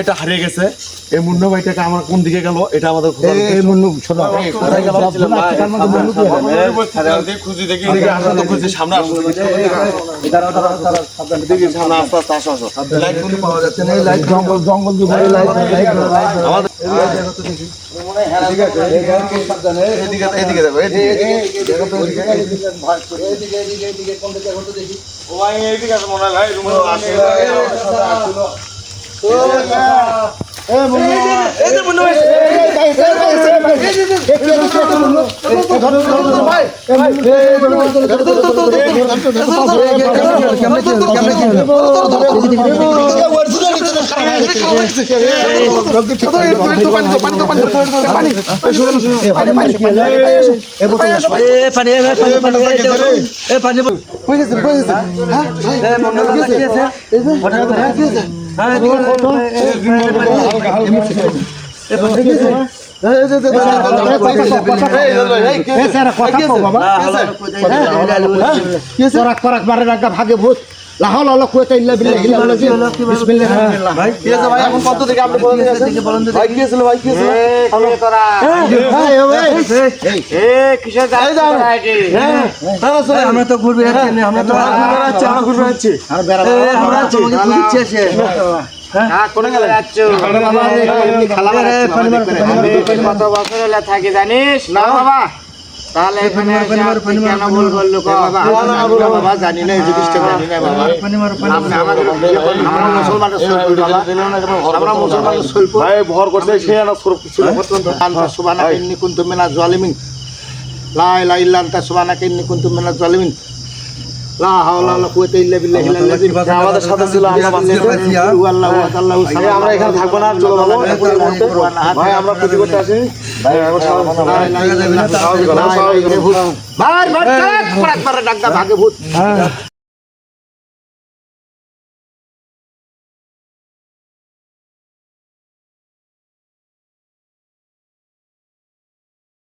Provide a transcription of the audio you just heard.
এটা হারিয়ে গেছে। এই মুন্না ভাইটাকে আমার কোন দিকে গেল এটা আমাদের এই মুন্নু শোনো খুঁজি দেখি আসো তো খুঁজি সামনে আসো দেখি সামনে আস্তে আস্তে আসো আসো লাইট কোন পাওয়া যাচ্ছে না লাইট জঙ্গল জঙ্গল দিয়ে বড় লাইট আমাদের ঠিক আছে এদিকে এদিকে দেখো এদিকে কোন দিকে এখন তো দেখি ও ভাই এদিকে আছে মনে হয় ভাই রুমে আসে ও এই মুন্না এই যে মুন্না ভাই ভাগে ভূত লাহল আল্লাহ কুয়াতা ইল্লা বিল্লাহ বিসমিল্লাহ ভাই কি আছে ভাই এখন কত থেকে আপনি বলেন ভাই কি ছিল ভাই কি ছিল আমি তোরা কিসের আমরা তো ঘুরবে আমরা তো ঘুরবে যাচ্ছি আমরা তোমাকে ঘুরছি এসে কত বছর হলে থাকি জানিস না বাবা তাহলে এখানে কেন ভুল করলো বাবা জানি না এই জিনিসটা জানি না বাবা আমরা মুসলমানের শৈল্প ভাই ভর করতে সে না সুরক্ষিত ছিল সুবহানাকা ইন্নী কুনতু মিনাজ জালিমিন লা ইলাহা ইল্লা আনতা সুবহানাকা ইন্নী কুনতু মিনাজ জালিমিন লা হাওলা ওয়ালা কুওয়াতা ইল্লা বিল্লাহিল আযীম আমাদের সাথে ছিল আমরা এখানে থাকবো না চলো বাবা ভাই আমরা প্রতি করতে আসি ভাই ভাই ভাই ডাক ডাক ভূত